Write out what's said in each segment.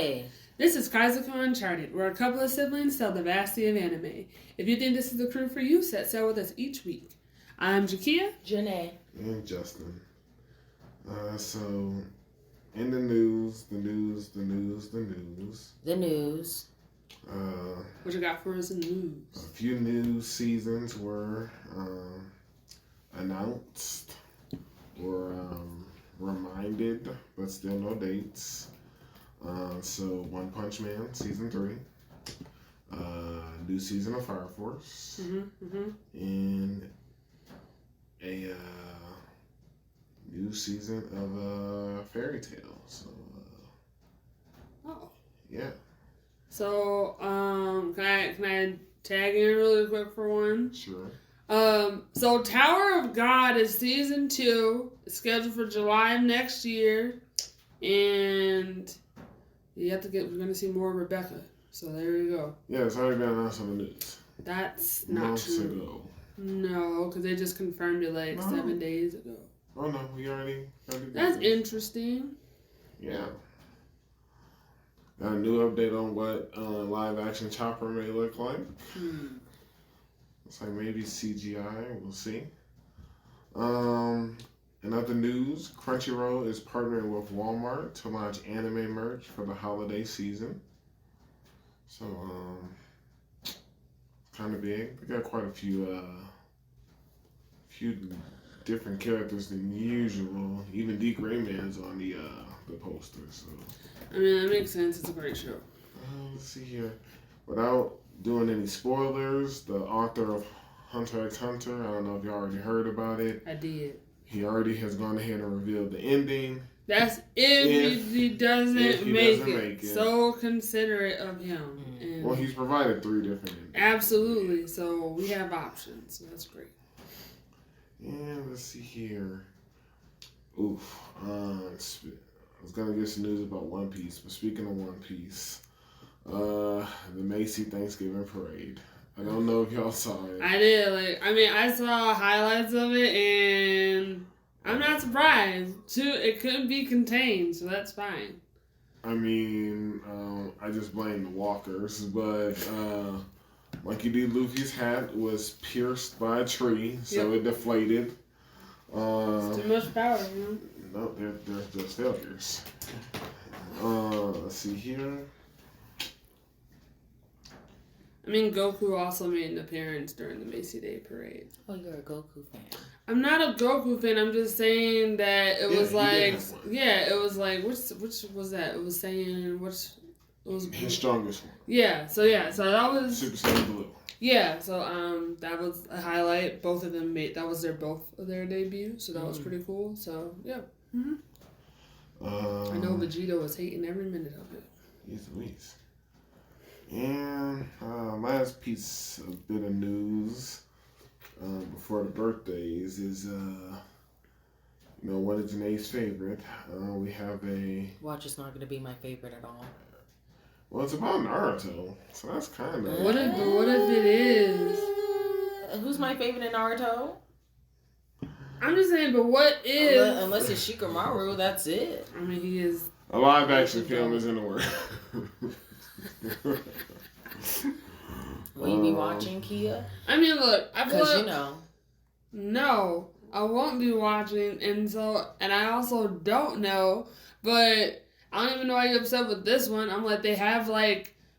Jenae. This is Kaizoku Uncharted, where a couple of siblings tell the vastity of anime. If you think this is the crew for you, set sail with us each week. I'm Jakia. Jenae. And Justin. So, in the news. What you got for us in the news? A few new seasons were announced or reminded, but still no dates. So, One Punch Man Season 3. New season of Fire Force. And a new season of Fairy Tail. So, yeah. So, can I tag in really quick for one? Sure. So Tower of God is season 2. It's scheduled for July of next year, and we're gonna see more of Rebecca. So there you go. Yeah, it's already been announced on the news. That's not Months true. ago. No, because they just confirmed it 7 days ago. Oh no, we already That's interesting. Yeah. Got a new update on what live action Chopper may look like. It's like maybe CGI. We'll see. In other news, Crunchyroll is partnering with Walmart to launch anime merch for the holiday season. So, kind of big. They got quite a few different characters than usual. Even D. Gray Man's on the poster. So, I mean, that makes sense. It's a great show. Let's see here. Without doing any spoilers, the author of Hunter x Hunter, I don't know if you already heard about it. I did. He already has gone ahead and revealed the ending. That's if he doesn't make it. So considerate of him. And well, he's provided 3 different endings. Absolutely. So we have options. So that's great. And let's see here. Oof. I was gonna get some news about One Piece, but speaking of One Piece, the Macy Thanksgiving Parade. I don't know if y'all saw it. I did. I saw highlights of it, and I'm not surprised. It couldn't be contained, so that's fine. I mean, I just blame the walkers, but Monkey D. Luffy's hat was pierced by a tree, so it deflated. It's too much power, No, they're failures. Let's see here. I mean, Goku also made an appearance during the Macy Day Parade. Oh, you're a Goku fan. I'm not a Goku fan. I'm just saying that it was it was like, which was that? It was saying, his strongest one. Yeah, so that was... Super Saiyan Blue. Yeah, so that was a highlight. Both of them that was both of their debut, so that was pretty cool. So, yeah. I know Vegeta was hating every minute of it. He's Luis. And last piece of bit of news before the birthdays is, one of Jenae's favorite. We have a... Watch is not going to be my favorite at all. Well, it's about Naruto, so that's kind of... What if it is? Who's my favorite in Naruto? I'm just saying, but what if... Unless it's Shikamaru, that's it. I mean, he is... A live action film is in the works. Will you be watching, Kia? I mean, look, Because No, I won't be watching, and I also don't know, but I don't even know why you're upset with this one. I'm like, they have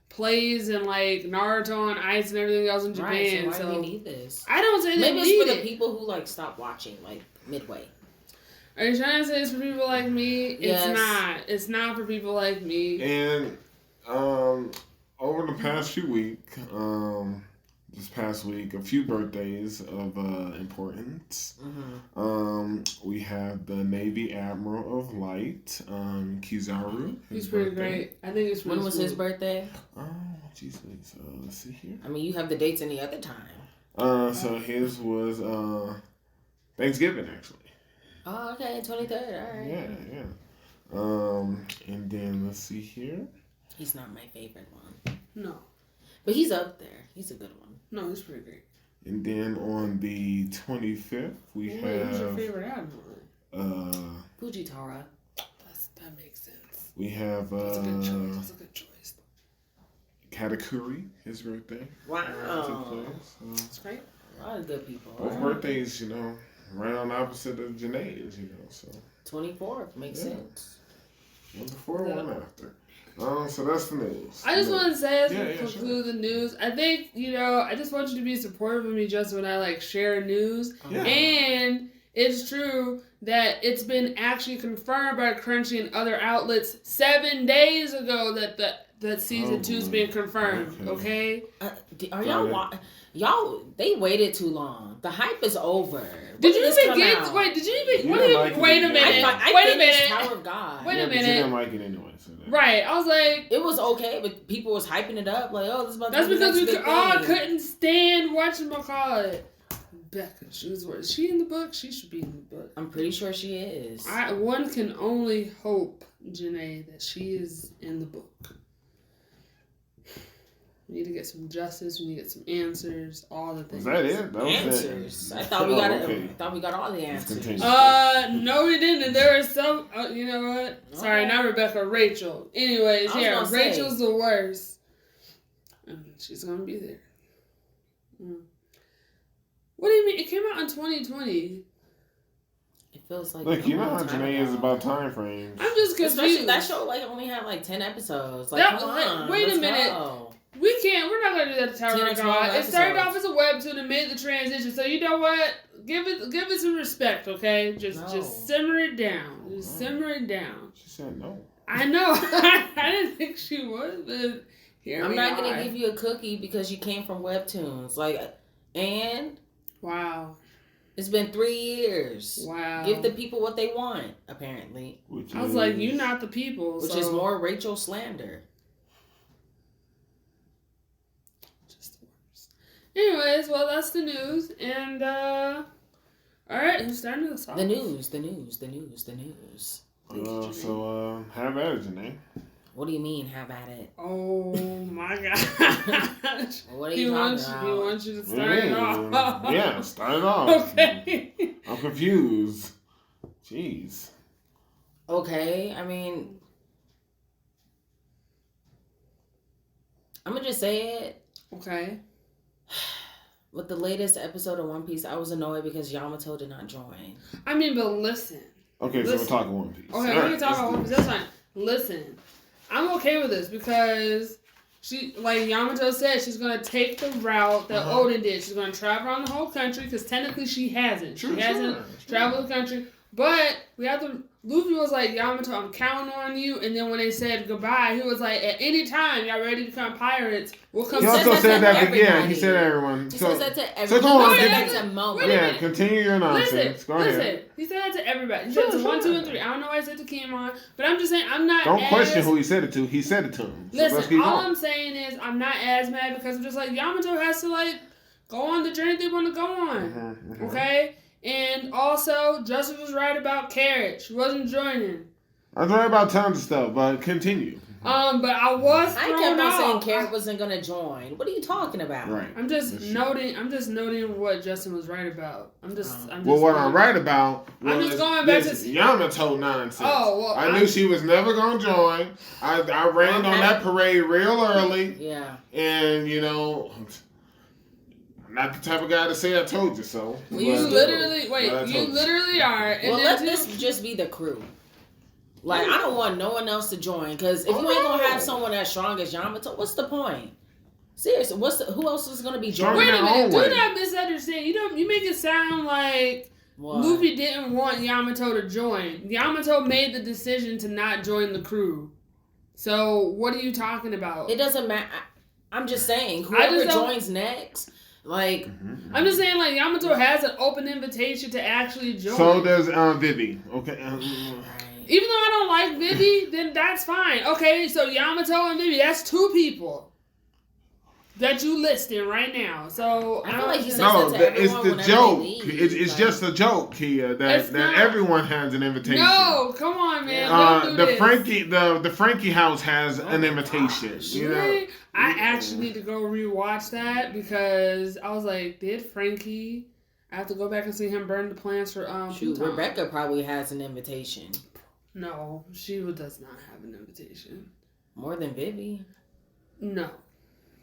plays and Naruto on Ice and everything else in Japan. Right, so why do we need this? I don't say maybe it's for the people who stop watching midway. Are you trying to say it's for people like me? Yes. It's not. It's not for people like me. And over the past few weeks, this past week, a few birthdays of importance. We have the Navy Admiral of Light, Kizaru. He's pretty great. I think it's when was his birthday? Oh, jeez, let's see here. I mean, you have the dates any other time. So his was Thanksgiving, actually. Oh, okay, 23rd. All right. Yeah. And then let's see here. He's not my favorite one. No. But he's up there. He's a good one. No, he's pretty great. And then on the 25th, we have... Who's your favorite admiral? Fujitara. That makes sense. We have That's a good choice. That's a good choice. Katakuri, his birthday. Wow. That's great. A lot of good people. Both birthdays, right on opposite of Jenae's, so. 24th makes sense. One before, one after. So that's the news. I just want to say, as we conclude the news, I think, I just want you to be supportive of me just when I, share news. Yeah. And it's true that it's been actually confirmed by Crunchy and other outlets 7 days ago that season 2's been confirmed, okay? Are y'all, they waited too long. The hype is over. Did you even get, wait, did you even, wait a minute. Wait a minute. Tower of God. Wait a minute. You didn't like it anyway. So right, I was like... It was okay, but people was hyping it up, like, oh, this is about to That's be the because next we big thing. couldn't stand whatchamacallit. Becca, is she in the book? She should be in the book. I'm pretty sure she is. One can only hope, Jenae, that she is in the book. We need to get some justice. We need to get some answers. All the things. Was that it? That was answers. It. I thought we got it. I thought we got all the answers. No, we didn't. And there are some. You know what? Sorry, not Rebecca. Rachel. Anyways, yeah, Rachel's the worst. And she's gonna be there. What do you mean? It came out in 2020. It feels like. Look, you know how Jenae is about time frames. I'm just confused. Especially that show only had 10 episodes. Come on, wait a minute. Go. We're not gonna do that to Tower of God. It started off as a webtoon and made the transition. So you know what? Give it some respect, okay? Just simmer it down. Just simmer it down. She said no. I know. I didn't think she would, but I'm not gonna give you a cookie because you came from webtoons. And wow. It's been 3 years. Wow. Give the people what they want, apparently. I was like, you not the people. Which is more Rachel slander. Just the worst. Anyways, well, that's the news. And, alright, who's starting us off? The news. Have at it, Jenae. What do you mean, have at it? Oh, my gosh. What are you talking about? He wants you to start it off. Yeah, start it off. Okay. I'm confused. Jeez. Okay, I mean... I'm going to just say it. Okay. With the latest episode of One Piece, I was annoyed because Yamato did not join. I mean, but listen. Okay, so we're talking One Piece. Okay, we can talk about One Piece. That's fine. Listen. I'm okay with this because she, like Yamato said, she's going to take the route that Oden did. She's going to travel around the whole country because technically she hasn't. She hasn't traveled the country. But we have to... Luffy was like, Yamato, I'm counting on you. And then when they said goodbye, he was like, at any time y'all ready to become pirates, we'll come. He also said that, yeah, he said to everyone. He says that to everyone. So go on, That's a moment. Yeah, continue your nonsense. Go ahead. He said that to everybody. He said it to 1, 2, and 3. I don't know why he said to Kienmon, but I'm just saying I'm not. Don't question who he said it to. He said it to him. So listen, all I'm saying is I'm not as mad because I'm just like Yamato has to go on the journey they want to go on. Okay. And also, Justin was right about Carrot. She wasn't joining. I was right about tons of stuff, but continue. But I was I kept on saying Carrot wasn't gonna join. What are you talking about? Right. I'm just noting what Justin was right about. I'm just what I'm right about was I'm just going back to Yamato nonsense. Oh, well, I knew she was never gonna join. I ran on that parade real early. Yeah. And not the type of guy to say I told you so. Well, you literally are. And well, let this just be the crew. I don't want no one else to join because if you ain't gonna have someone as strong as Yamato, what's the point? Seriously, who else is gonna be joining? Wait a minute, do not misunderstand. You make it sound like Luffy didn't want Yamato to join. Yamato made the decision to not join the crew. So what are you talking about? It doesn't matter. I'm just saying, whoever joins next. I'm just saying, Yamato has an open invitation to actually join. So does Vivi. Okay. Even though I don't like Vivi, then that's fine. Okay, so Yamato and Vivi, that's 2 people that you listed right now. So I feel like he says no, that to everyone it's the joke. It's just a joke, Kia, that everyone has an invitation. No, come on, man. Don't do this. The Frankie house has an invitation. Really? I actually need to go rewatch that because I was like, did Frankie? I have to go back and see him burn the plans for Rebecca probably has an invitation. No, she does not have an invitation. More than Vivi? No,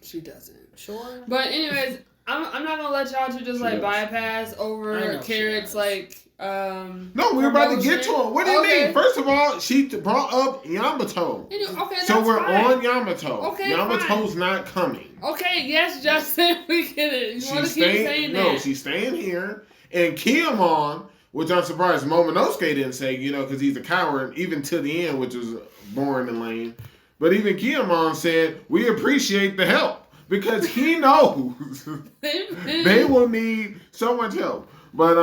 she doesn't. Sure. But anyways, I'm not gonna let y'all two just like bypass over Carrot's like No, we're about to get to it. What do you mean? First of all, she brought up Yamato. Okay, so we're fine. on Yamato. Okay, Yamato's not coming. Okay, yes, Justin, we get it. You want to keep saying that? No, she's staying here. And Kienmon, which I'm surprised Momonosuke didn't say, because he's a coward, even to the end, which was boring and lame. But even Kienmon said, we appreciate the help. Because he knows they will need so much help. But,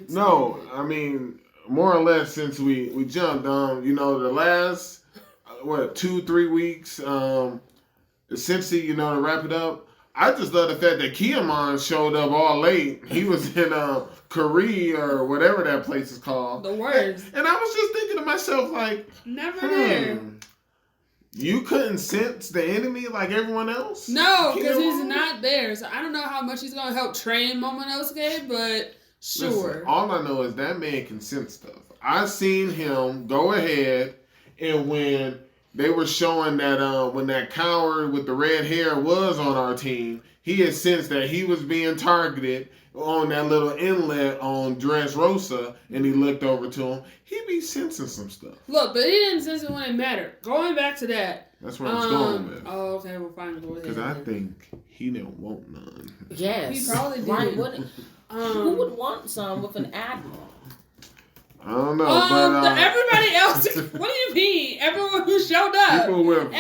no, I mean, more or less since we jumped, the last, 2-3 weeks, essentially, to wrap it up, I just love the fact that Kienmon showed up all late. He was in Caribou or whatever that place is called. The worst. And I was just thinking to myself, like, never there. You couldn't sense the enemy like everyone else? No, because he's not there. So I don't know how much he's going to help train Momonosuke, but sure. Listen, all I know is that man can sense stuff. I seen him go ahead, and when they were showing that when that coward with the red hair was on our team, he had sensed that he was being targeted on that little inlet on Dressrosa, and he looked over to him. He be sensing some stuff. Look, but he didn't sense it when it mattered. Going back to that. That's what I was going with. Oh, okay, well, fine, go ahead. Because I think he didn't want none. Yes. He probably did. Why wouldn't? Who would want some with an admiral? I don't know, but everybody else. What do you mean? Everyone who showed up. People with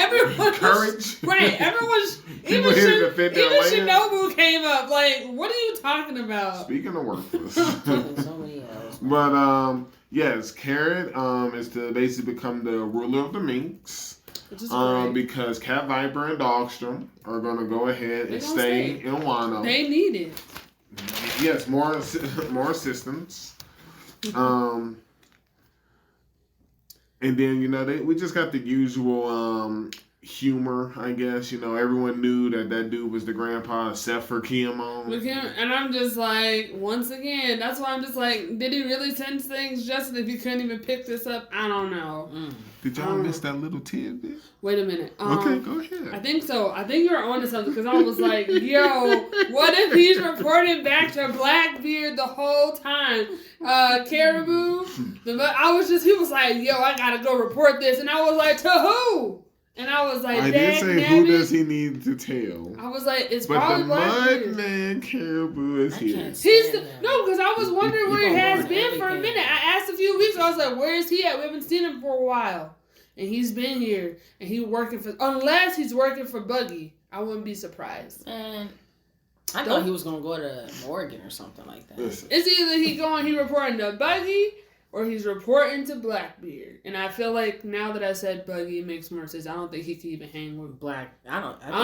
courage. Right. Everyone's. People here to defend their land. Even Shinobu came up. Like, what are you talking about? Speaking of worthless. So many else. But yes, Carrot is to basically become the ruler of the Minks. Which is great. Because Cat Viper and Dogstrom are going to go ahead and stay in Wano. They need it. Yes, more assistance. And then, we just got the usual humor, I guess. Everyone knew that dude was the grandpa except for Kienmon. And I'm just like, once again, that's why I'm just like, did he really sense things, Justin, if he couldn't even pick this up? I don't know. Did y'all miss that little tidbit? Wait a minute. Okay, go ahead. I think so. I think you're onto something because I was like, yo, what if he's reporting back to Blackbeard the whole time? Caribou? He was like, yo, I gotta go report this. And I was like, to who? And I was like, I did say, who does he need to tell? I was like, it's probably Blackbeard. But the Mudman Caribou is here. No, because I was wondering where he has been for a minute. I asked a few weeks ago, I was like, where is he at? We haven't seen him for a while. And he's been here. And he's working unless he's working for Buggy. I wouldn't be surprised. And I thought he was going to go to Morgan or something like that. Listen. It's either he reporting to Buggy or he's reporting to Blackbeard. And I feel like now that I said Buggy, it makes more sense. I don't think he could even hang with I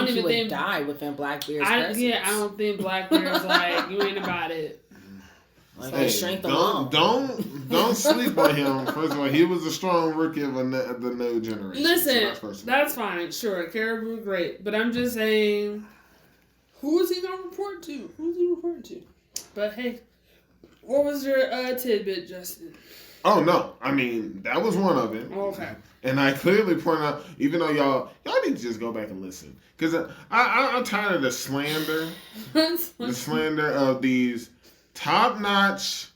think he would die within Blackbeard's presence. Yeah, I don't think Blackbeard's like, you ain't about it. Like, hey, strength alone. Don't sleep on him. First of all, he was a strong rookie of the new generation. Listen, that's fine. Sure, Caribou, great. But I'm just saying, who is he going to report to? Who's he reporting to? But hey, what was your tidbit, Justin? Oh, no. I mean, that was one of it. Okay. And I clearly point out, even though y'all need to just go back and listen. Because I'm tired of the slander. The slander of these top-notch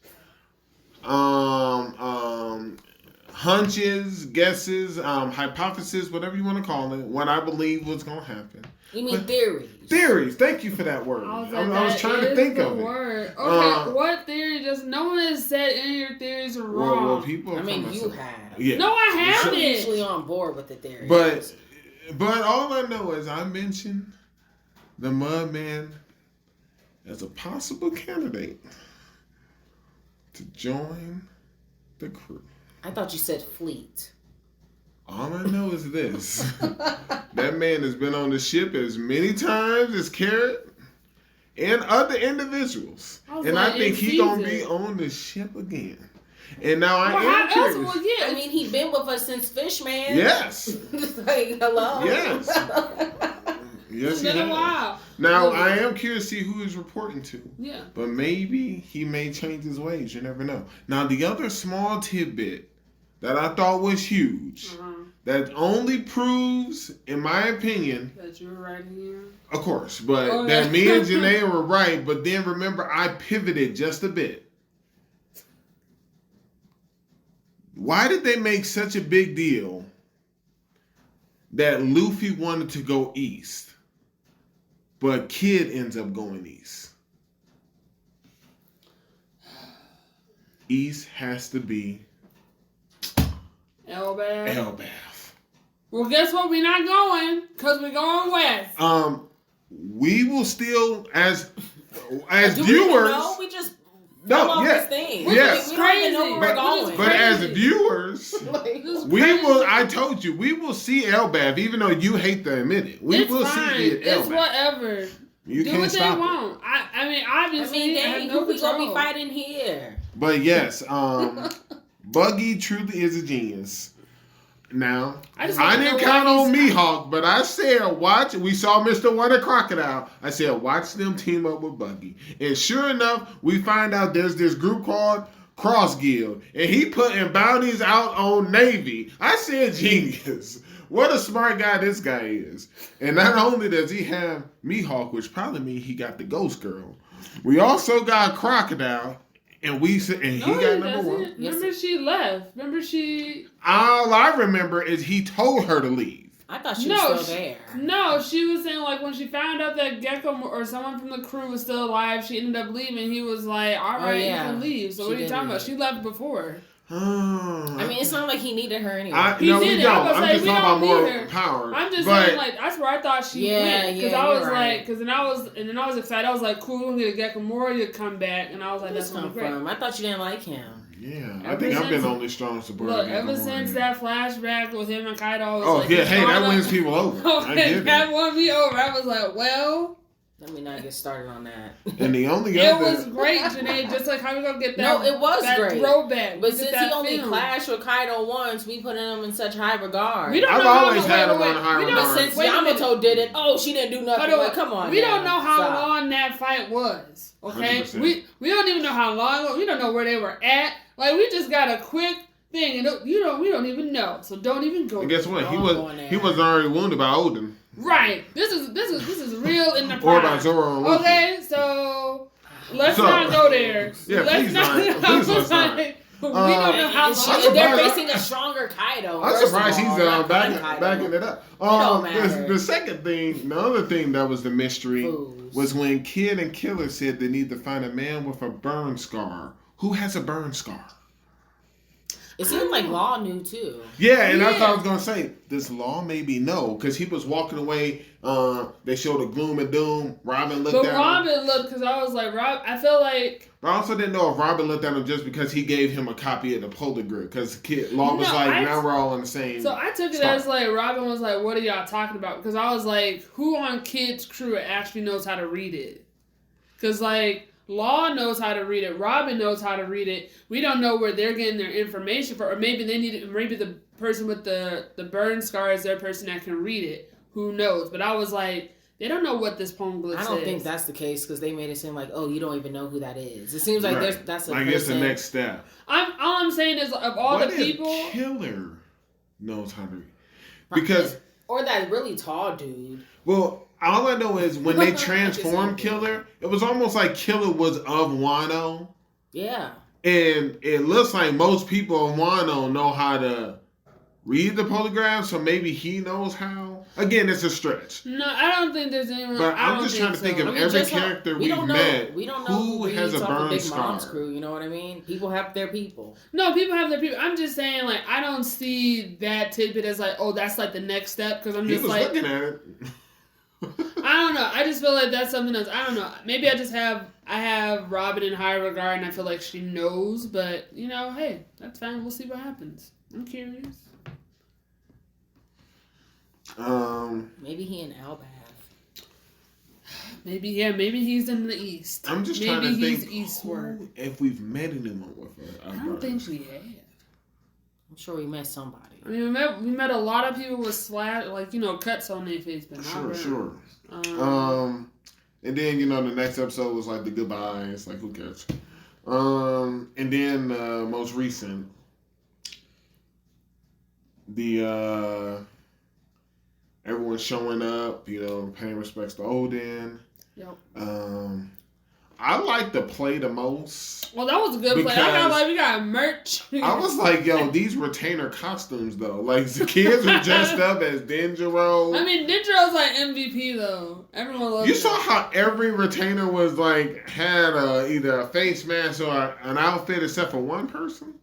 hunches, guesses, hypothesis, whatever you want to call it, what I believe was going to happen. You mean theories? Theories. Thank you for that word. I was trying to think of it. Okay, what theory no one has said any of your theories are wrong. Well, people you have. Yeah. No, I haven't. I'm usually on board with the theory. But all I know is I mentioned the Mudman as a possible candidate to join the crew. I thought you said fleet. All I know is this. That man has been on the ship as many times as Carrot and other individuals. I think he's going to be on the ship again. And now I am curious. I mean, he's been with us since Fishman. Yes. Like, hello? Yes. Yes, it's been a while. Now, I am curious to see who he's reporting to. Yeah. But maybe he may change his ways. You never know. Now, the other small tidbit that I thought was huge. That only proves, in my opinion, that you were right here. Of course, but that me and Jenae were right. But then remember, I pivoted just a bit. Why did they make such a big deal that Luffy wanted to go east, but Kid ends up going east? East has to be Elbaf. Well, guess what? We're not going because we're going west. We will still, as Do viewers. We even know? We just this thing. Yes. We don't even know where we're going. But as viewers, we will. I told you, we will see Elbaf, even though you hate to admit it. We will see Elbaf. It's whatever. You do can't what stop they want. I mean, obviously, dang, who we gonna be fighting here? But yes, Buggy truly is a genius. Now, I didn't count on Mihawk, but I said, watch. We saw Mr. Wonder Crocodile. I said, watch them team up with Buggy. And sure enough, we find out there's this group called Cross Guild, and he putting bounties out on Navy. I said, genius. What a smart guy this guy is. And not only does he have Mihawk, which probably means he got the Ghost Girl, we also got Crocodile. And he got number one. Remember she left. Remember she... All I remember is he told her to leave. I thought she was still there. No, she was saying like when she found out that Gecko or someone from the crew was still alive, she ended up leaving. He was like, all right, you can leave. So what are you talking about? She left before. I mean, it's not like he needed her anyway. We don't. I'm just talking about more power. I'm just saying, like, that's where I thought she went. Because I was like, because then I was excited. I was like, cool, we're going to get Gamora to come back. And I was like, that's going to be great. I thought you didn't like him. Yeah, I think I've been the only strong supporter. Look, ever since that flashback with him and Kaido, that wins people over. Okay, that won me over. I was like, well... Let me not get started on that. And the only it was great, Jenae. Just like how we gonna get that? No, it was great. Throwback. But since he only clashed with Kaido once, we put him in such high regard. I've always had him on high regard. Since Yamato did it, she didn't do nothing. Like, come on. We don't know how long that fight was. Okay, 100%. We don't even know how long. We don't know where they were at. Like we just got a quick thing, and we don't even know. So don't even go. And guess what? He was already wounded by Odin. Right. This is real in the or by Zoro. Okay, so let's not go there. Yeah, please not. Please let's not. We don't know how long. They're facing a stronger Kaido. I'm surprised he's backing it up. The other thing that was the mystery was when Kid and Killer said they need to find a man with a burn scar. Who has a burn scar? It seemed like Law knew too. Yeah, and that's what I was gonna say. Does Law maybe know? Because he was walking away. They showed a gloom and doom. Robin looked at him. But Robin looked, because I was like, I feel like. But I also didn't know if Robin looked at him just because he gave him a copy of the Polar Grid. Because Law was now we're all in the same. So I took it as like Robin was like, what are y'all talking about? Because I was like, who on Kid's crew actually knows how to read it? Because like. Law knows how to read it. Robin knows how to read it. We don't know where they're getting their information from. Or maybe maybe the person with the burn scar is their person that can read it. Who knows? But I was like, they don't know what this poneglyph is. I don't think that's the case because they made it seem like, you don't even know who that is. It seems like that's a person. It's the next step. All I'm saying is of all the people. Killer knows how to read. Because. Or that really tall dude. Well, all I know is when they transformed Killer, it was almost like Killer was of Wano. Yeah. And it looks like most people in Wano know how to read the polygraph, so maybe he knows how. Again, it's a stretch. No, I don't think there's anyone. But I'm just trying to think of every character we've met. We don't know who has a burn scar. Mom's crew, you know what I mean? People have their people. No, people have their people. I'm just saying, like, I don't see that tidbit as like, that's like the next step. Because I'm just like looking at it. I don't know. I just feel like that's something else. I don't know. Maybe I have Robin in high regard, and I feel like she knows. But hey, that's fine. We'll see what happens. I'm curious. Maybe he in Elbaf. Maybe he's in the east. I'm just trying to think eastward. If we've met anyone with her. I don't think we have. I'm sure we met somebody. I mean, we met a lot of people with cuts on their face, but sure. And then the next episode was like the goodbyes, like who cares? And then most recent, everyone showing up, paying respects to Odin. Yep. I like the play the most. Well, that was a good play. We got merch. I was like, yo, these retainer costumes though. Like the kids are dressed up as Denjiro. I mean, Denjiro's like MVP though. Everyone loves. You saw how every retainer was like had either a face mask or an outfit except for one person.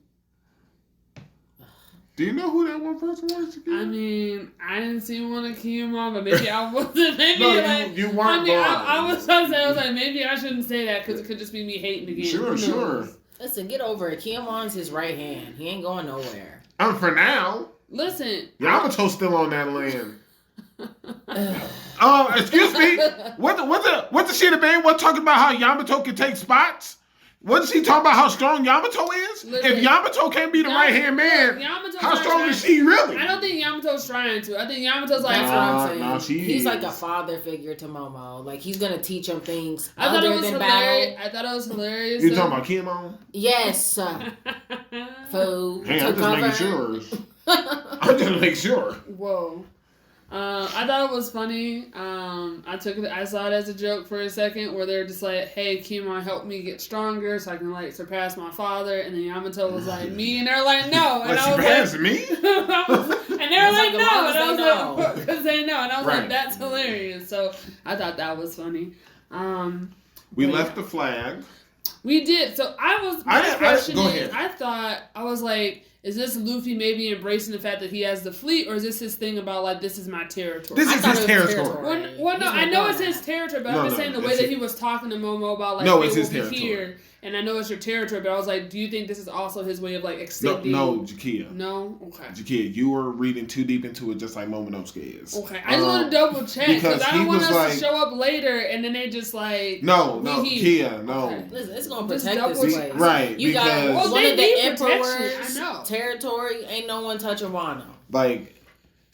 Do you know who that one person was? Jakia? I mean, I didn't see one of Kienmon, but maybe I wasn't. Maybe no, like you weren't. I was like, maybe I shouldn't say that because it could just be me hating again. Sure. Listen, get over it. Kiemon's his right hand. He ain't going nowhere. For now. Listen, Yamato's still on that land. Excuse me. What the shit man was talking about how Yamato can take spots? Wasn't she talking about how strong Yamato is? Listen, if Yamato can't be the right-hand man, how strong is she really? I don't think Yamato's trying to. I think Yamato's like... He's like a father figure to Momo. Like, he's going to teach him things I thought it was hilarious. You talking about Kienmon? Yes. Food. Hey, I'm just making sure. I'm just making sure. Whoa. I thought it was funny. I saw it as a joke for a second where they're just like, hey, Kienmon, help me get stronger so I can like surpass my father. And then Yamato was like, me? And they're like, no. And I was surpass like, me? and they were like, no. And I was like, because they know. And I was right. like, that's hilarious. So I thought that was funny. We left the flag. We did. So I was like, is this Luffy maybe embracing the fact that he has the fleet, or is this his thing about like this is my territory? This is his territory. Well, no, I know it's his territory, but I'm just saying the way that he was talking to Momo about like, no, it's his territory. Here, and I know it's your territory, but I was like, do you think this is also his way of like extending? No, Jakia. No, okay. Jakia, you were reading too deep into it, just like Momonosuke is. Okay, I just want to double check because I don't want us to show up later and then they just like Kia, no. Okay. Listen, it's gonna protect this place, right? You got one of the emperor's I know. territory. Ain't no one touching Wano. Like.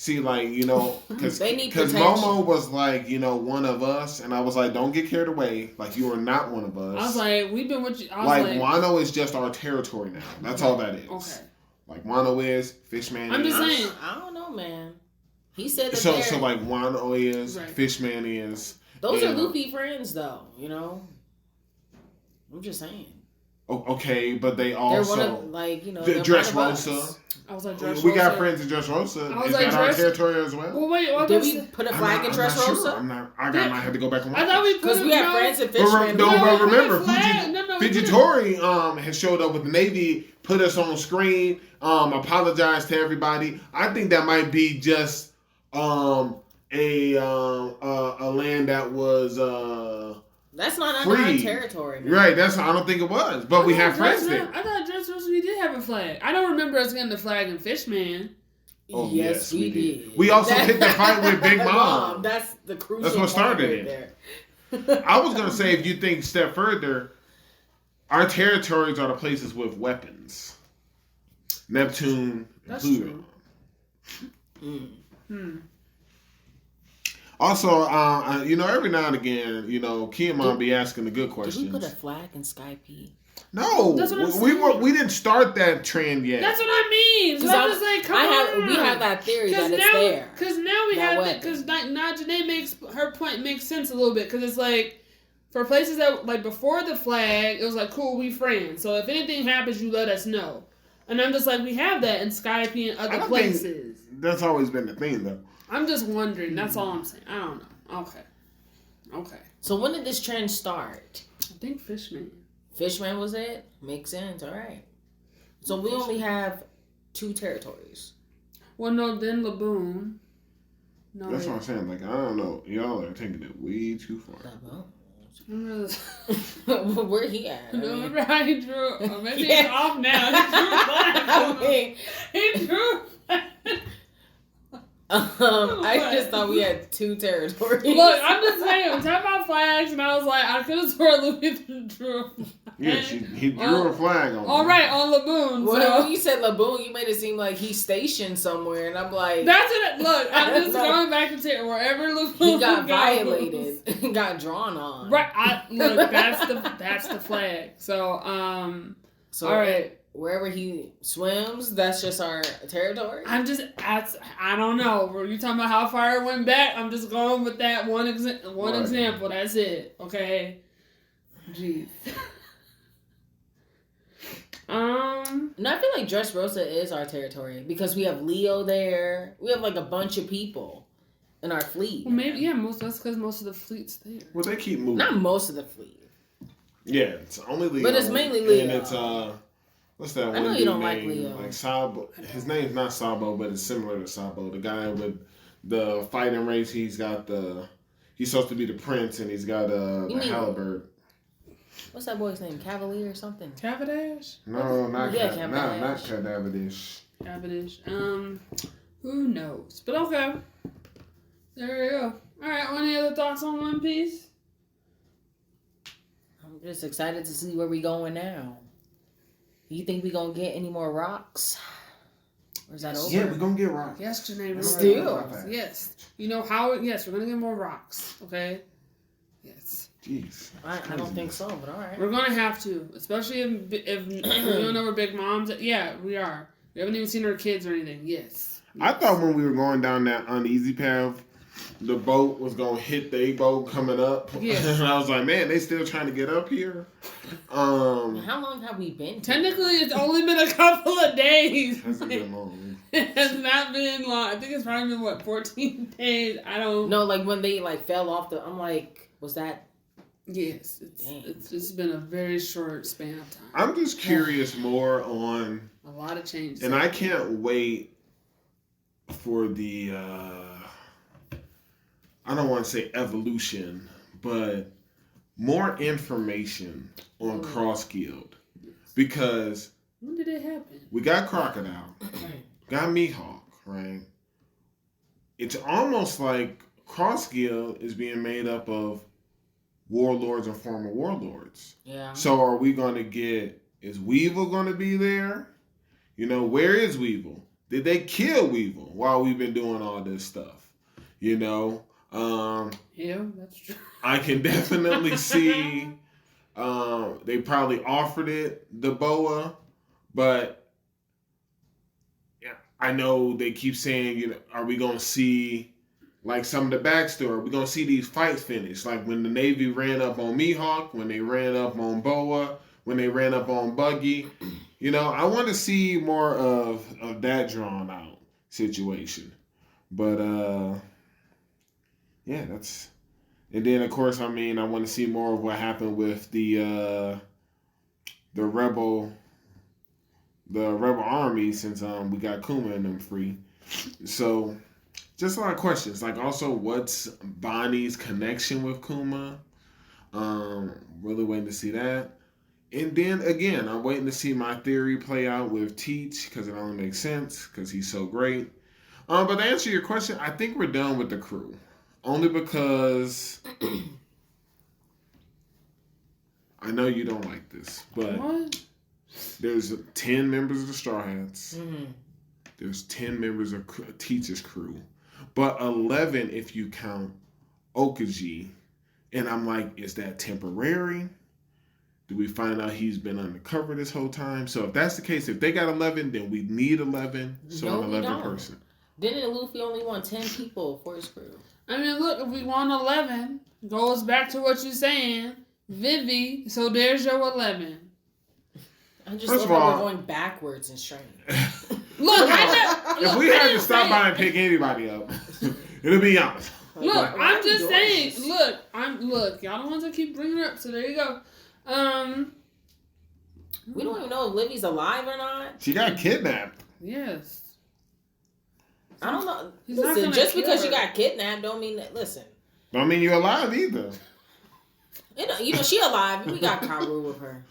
See, like, because Momo was like, one of us, and I was like, don't get carried away. Like, you are not one of us. I was like, we've been with you. Wano is just our territory now. That's all that is. Okay. Like, Wano is, Fishman I'm is. just saying. I don't know, man. He said that So like, Wano is, right. Fishman is. Those are Luffy friends, though, I'm just saying. Okay, but they also... They're one of, like, Dressrosa. I was like, Dressrosa. We got friends in Dressrosa. Is that our territory as well? Well, wait, did we put a flag in Dressrosa? I'm not sure. I might have to go back and watch. I thought we put because we have friends in Fishman. But remember, Fujitori has showed up with the Navy, put us on screen, apologized to everybody. I think that might be just a land that was that's not under our territory, man. Right, I don't think it was. But we have friends there. I thought Dressrosa we did have a flag. I don't remember us getting the flag in Fishman. Oh, yes, we did. We also picked the fight with Big Mom. That's the crucial. That's what started it. I was gonna say, if you think step further, our territories are the places with weapons. Neptune and Pluto. Also, every now and again, Kienmon be asking the good questions. Did we put a flag in Skype? No, we didn't start that trend yet. That's what I mean. So I'm just like, come on. We have that theory that it's there. Because now we have it. Because now Jenae her point makes sense a little bit. Because it's like, for places that, like, before the flag, it was like, cool, we friends. So if anything happens, you let us know. And I'm just like, we have that in Skype and other places. That's always been the thing, though. I'm just wondering. That's all I'm saying. I don't know. Okay. So when did this trend start? I think Fishman. Fishman was it? Makes sense. All right. So we only have 2 territories. Well, no, then Laboon. No, that's what I'm saying. Like, I don't know. Y'all are taking it way too far. Where he at? Remember how he drew? Or maybe he's off now. He drew. I just thought we had 2 territories. Look, I'm just saying, I'm talking about flags, and I was like, I could have sworn Luffy drew. Yeah, he drew a flag on. All right, on Laboon. Well, when you said Laboon, you made it seem like he's stationed somewhere, and I'm like, that's it. Look, I'm just going back to wherever Laboon. He got violated, got drawn on. Right. Look, that's the flag. So, all right. wherever he swims, that's just our territory? I don't know. Were you talking about how far it went back? I'm just going with that one example. That's it. Okay. Jeez. No, I feel like Dressrosa is our territory because we have Leo there. We have like a bunch of people in our fleet. Well, maybe that's because most of the fleet's there. Well, they keep moving. Not most of the fleet. Yeah, it's only Leo. But it's mainly Leo. And it's what's that one? I know you don't like Leo. Like Sabo. His name's not Sabo, but it's similar to Sabo. The guy with the fighting race. He's supposed to be the prince, and he's got the halberd. What's that boy's name? Cavalier or something? Cavendish? No, not Cavendish. not Cavendish. Cavendish. Who knows? But okay. There you go. Alright, any other thoughts on One Piece? I'm just excited to see where we going now. You think we gonna get any more rocks? Or is that over? Yeah, we're gonna get rocks. Yes, Jenae. Still. Yes. You know how? Yes, we're gonna get more rocks. Okay? Yes. Jeez. I don't think so, but alright. We're gonna have to. Especially if we don't know where Big Mom's at. Yeah, we are. We haven't even seen her kids or anything. Yes. I thought when we were going down that uneasy path, the boat was gonna hit the boat coming up. Yeah. And I was like, man, they still trying to get up here. How long have we been here? Technically, it's only been a couple of days. Hasn't been long. It has not been long. I think it's probably been 14 days. I don't. No, like when they like fell off the. I'm like, was that? Yes, it's been a very short span of time. I'm just curious more on a lot of changes, and I can't wait for the. I don't want to say evolution, but more information on Cross Guild, because when did it happen? We got Crocodile, got Mihawk, right? It's almost like Cross Guild is being made up of warlords and former warlords. Yeah. So are we going to get, is Weevil going to be there? You know, where is Weevil? Did they kill Weevil while we've been doing all this stuff? You know? Yeah, that's true. I can definitely see they probably offered it the boa, but yeah, I know they keep saying, you know, are we going to see like some of the backstory? We're going to see these fights finish. Like when the Navy ran up on Mihawk, when they ran up on Boa, when they ran up on Buggy. You know, I want to see more of that drawn out situation. But, yeah, that's... And then, of course, I mean, I want to see more of what happened with the rebel army since we got Kuma and them free. So... just a lot of questions. Like, also, what's Bonnie's connection with Kuma? Really waiting to see that. And then, again, I'm waiting to see my theory play out with Teach, because it only makes sense, because he's so great. But to answer your question, I think we're done with the crew. Only because... I know you don't like this, but... What? There's 10 members of the Straw Hats. Mm-hmm. There's 10 members of Teach's crew. But 11 if you count Okaji. And I'm like, is that temporary? Do we find out he's been undercover this whole time? So if that's the case, if they got 11, then we need 11. So no, an 11 person. Didn't Luffy only want 10 people for his crew? I mean, look, if we want 11, goes back to what you're saying, Vivi, so there's your 11. I just love how we're going backwards in strength. Look, if we had to stop by and pick anybody up, it'll be honest. Look, I'm just saying. Look, y'all the ones that keep bringing her up. So there you go. We don't even know if Livy's alive or not. She got kidnapped. Yes. I don't know. He's listen, just because you got kidnapped don't mean that. Listen. Don't mean you're alive either. You know she alive. We got Caribou with her.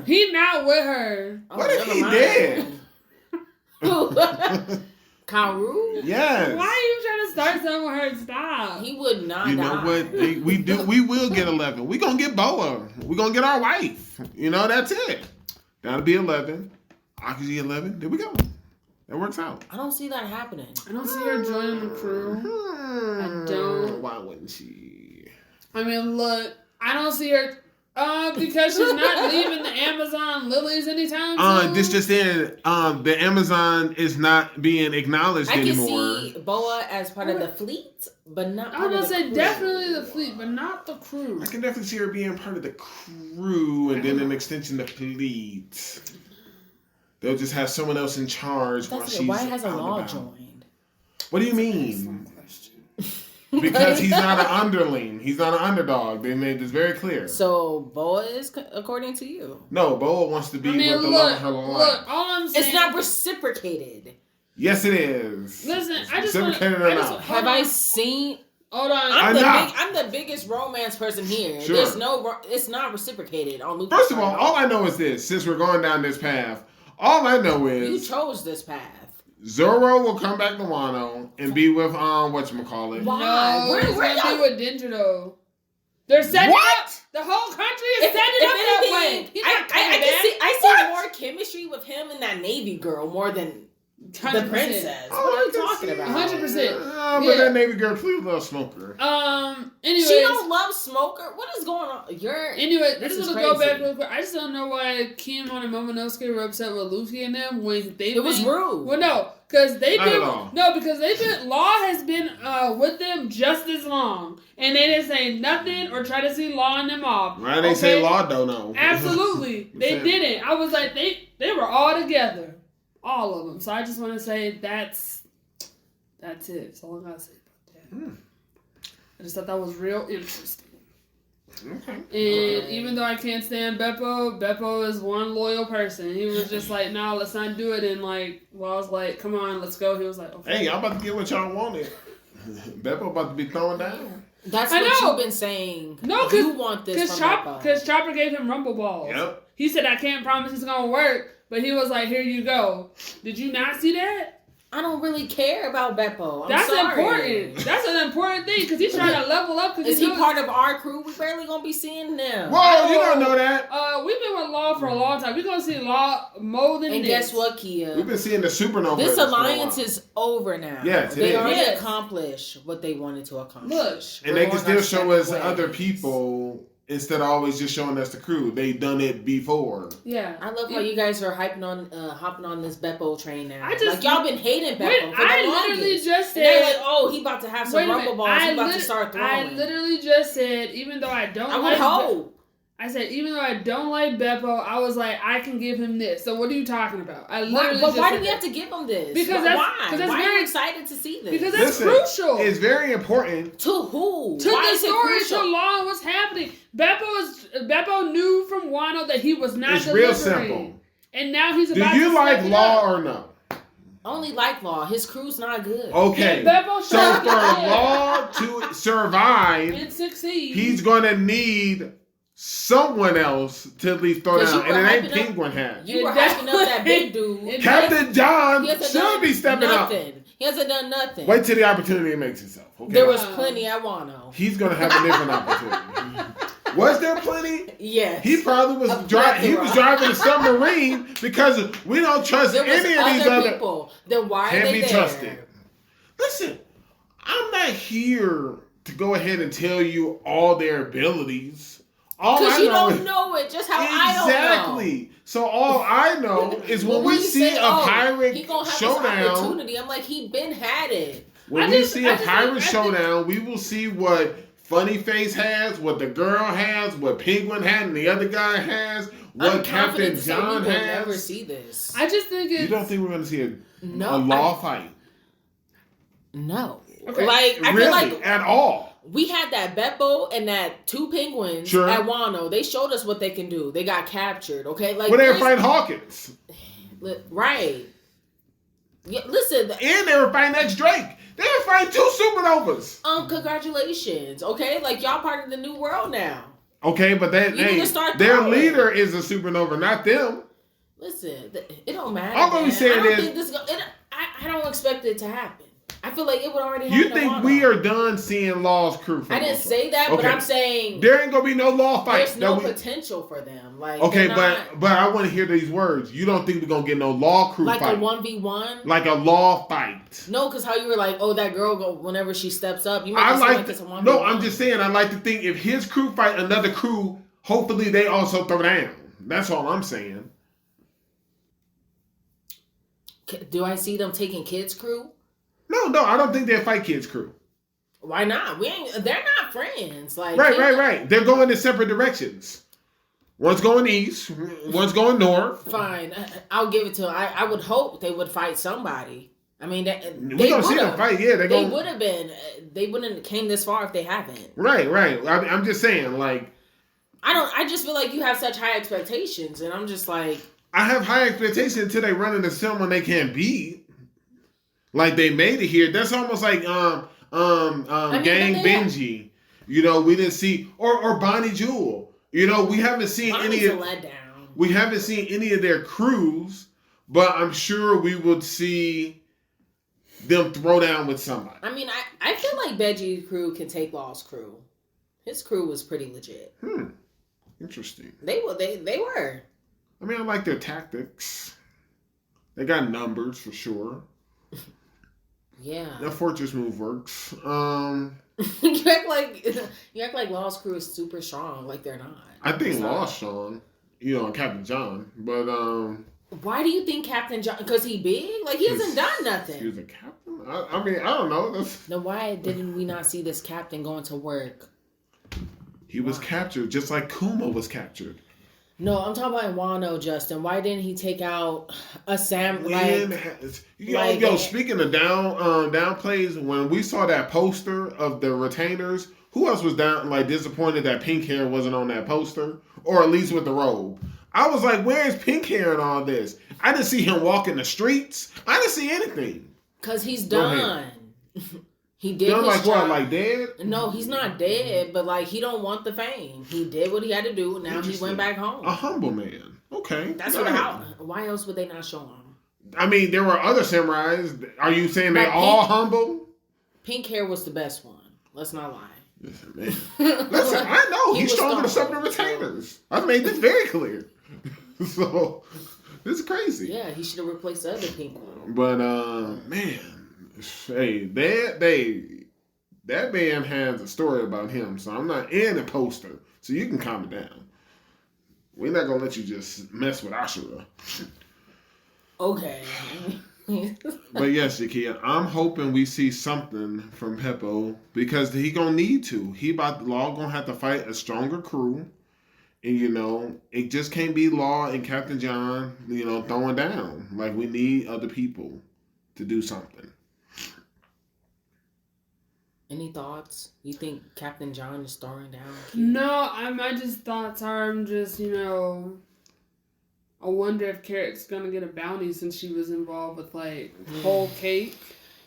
He not with her. What if he dead? Caribou? Yes. Why are you trying to start something with her? Stop. He would not. You know what? We will get 11. We gonna get Boa. We gonna get our wife. You know, that's it. That'll be 11. Akaji 11. There we go. That works out. I don't see that happening. I don't see her joining the crew. I don't. Why wouldn't she? I mean, look, I don't see her. Because she's not leaving the Amazon lilies anytime soon. This just in, the Amazon is not being acknowledged anymore. I can see Boa as part of the fleet, but not. I was gonna say definitely the fleet, but not the crew. I can definitely see her being part of the crew, and then an extension of the fleet. They'll just have someone else in charge while she's why hasn't out Law about. joined? What do you mean? Because he's not an underling. He's not an underdog. They made this very clear. So Boa is according to you. No, Boa wants to be with the love of her life. Look, all I'm saying, it's not reciprocated. Yes, it is. Listen, I just reciprocated or not. Have I seen? Hold on, I'm the biggest romance person here. Sure. There's no, it's not reciprocated on Lucas. First of all I know is this. Since we're going down this path, all I know is you chose this path. Zoro will come back to Wano and be with whatchamacallit. Why? No, he's gonna be with Dendro. They're setting What? up. The whole country is setting up that way. He's not coming back. I see more chemistry with him and that Navy girl more than 100%. the princess. What are you talking about? 100%. But that Navy girl, please love Smoker. Anyways, she don't love Smoker. What is going on? Anyway, this is gonna go back real quick. I just don't know why Kienmon and Momonosuke were upset with Luffy and them when they. It was rude. Well, no, because they've Not been at all. because they've been. Law has been with them just as long, and they didn't say nothing or try to see Law and them off. Right? They say Law don't know. Absolutely, they didn't. I was like, they were all together, all of them. So I just want to say that's it. That's all I gotta say about that. I just thought that was real interesting. Okay. And even though I can't stand Beppo is one loyal person. He was just like, no, let's not do it. And I was like, come on, let's go. He was like, okay. Hey, y'all about to get what y'all wanted. Beppo about to be thrown down. That's what you've been saying. No, you want this from Beppo. Because Chopper gave him rumble balls. Yep. He said, I can't promise it's going to work. But he was like, here you go. Did you not see that? I don't really care about Beppo. That's important. That's an important thing because he's trying to level up. Is he part of our crew? We're barely gonna be seeing them. Whoa, you don't know that. We've been with Law for a long time. We're gonna see Law more than and this. Guess what, Kia? We've been seeing the supernova. This alliance is over now. Yes, they already accomplished what they wanted to accomplish. Look, and they can still show us other people. Instead of always just showing us the crew, they done it before. Yeah, I love how you guys are hopping on this Beppo train now. Like y'all been hating Beppo for the longest. Literally just said, and they're like, oh, he about to have some rumble balls. He about to start throwing. I literally just said, even though I don't, I said, even though I don't like Beppo, I was like, I can give him this. So what are you talking about? I literally. But why do we have to give him this? Because why are you excited to see this? Because that's crucial. It's very important. To who? To the story, to Law, what's happening. Beppo knew from Wano that he was not delivering. It's real simple. And now he's about to Do you to like Law or no? Only like Law. His crew's not good. Okay. So for Law to survive and succeed, he's going to need someone else to at least throw down. And it ain't Penguin Hat. You were hyping up that big dude. Captain John should be stepping up. He hasn't done nothing. Wait till the opportunity makes itself. Okay? There was plenty at Wano. He's going to have a different opportunity. Was there plenty? Yes. He probably was driving. He was driving a submarine because we don't trust any of these other people. Then why can't are they be trusted. Listen, I'm not here to go ahead and tell you all their abilities. Because you don't know it, just how I don't know. Exactly. So all I know is when we see a pirate he gonna have showdown. This opportunity. I'm like, he been had it. When we see a pirate showdown, we will see what Funny Face has, what the girl has, what Penguin had, and the other guy has, what Captain John has. We'll never see this. I just think you don't think we're going to see a Law fight? No. Okay. Like I really? feel like at all. We had that Beppo and that two penguins at Wano. They showed us what they can do. They got captured. Okay, like when they were fighting Hawkins, right? Yeah, listen, and they were fighting X Drake. They were fighting two supernovas. Congratulations. Okay, like y'all part of the new world now. Okay, but their leader is a supernova, not them. Listen, it don't matter. I'm gonna say I don't expect it to happen. I feel like it would already happen. You think we are done seeing Law's crew? I didn't say that, but I'm saying there ain't gonna be no Law fight. There's no potential for them. Like but I want to hear these words. You don't think we're gonna get no Law crew fight? Like a 1v1? Like a Law fight? No, because how you were like, oh, that girl go whenever she steps up. You I like it's a 1v1. No, I'm just saying. I like to think if his crew fight another crew hopefully they also throw down. That's all I'm saying. Do I see them taking Kid's crew? No, I don't think they'll fight Kid's crew. Why not? They're not friends. Like Right. They're going in separate directions. One's going east, one's going north. Fine, I'll give it to them. I would hope they would fight somebody. I mean, we don't see them fight. Yeah, they would have been. They wouldn't have came this far if they haven't. Right. I'm just saying, like, I just feel like you have such high expectations, and I'm just like, I have high expectations until they run into someone they can't beat. Like they made it here. That's almost like Gang Benji. You know, we didn't see or Bonnie Jewel. You know, we haven't seen Bonnie's a letdown. We haven't seen any of their crews, but I'm sure we would see them throw down with somebody. I mean, I feel like Benji's crew can take Law's crew. His crew was pretty legit. Interesting. They were. I mean, I like their tactics. They got numbers for sure. Yeah. That fortress move works. You act like Law's crew is super strong. Like they're not. I think Law's strong. You know, Captain John. But why do you think Captain John? Because he big? Like he hasn't done nothing. He was a captain. I mean, I don't know. Then why didn't we not see this captain going to work? He was captured just like Kuma was captured. No, I'm talking about in Wano, Justin. Why didn't he take out a samurai? Speaking of down plays, when we saw that poster of the retainers, who else was disappointed that Pink Hair wasn't on that poster? Or at least with the robe. I was like, where's Pink Hair in all this? I didn't see him walking the streets. I didn't see anything. Because he's done. He did done his like job. What, like dead? No, he's not dead, but like he don't want the fame. He did what he had to do. Now he went back home. A humble man. Okay. That's why else would they not show him? I mean, there were other samurais. Are you saying they all humble? Pink Hair was the best one. Let's not lie. Listen, man. Listen, I know he's stronger than some of the retainers. I've made this very clear. So, this is crazy. Yeah, he should have replaced the other pink one. But, man. Hey, that man has a story about him, so I'm not in the poster. So you can calm it down. We're not gonna let you just mess with Ashura. Okay. But yes, Jakia, I'm hoping we see something from Peppo because he gonna need to. Law gonna have to fight a stronger crew, and you know it just can't be Law and Captain John, throwing down. Like we need other people to do something. Any thoughts? You think Captain John is throwing down? No, my just thoughts are I wonder if Carrot's gonna get a bounty since she was involved with like whole cake.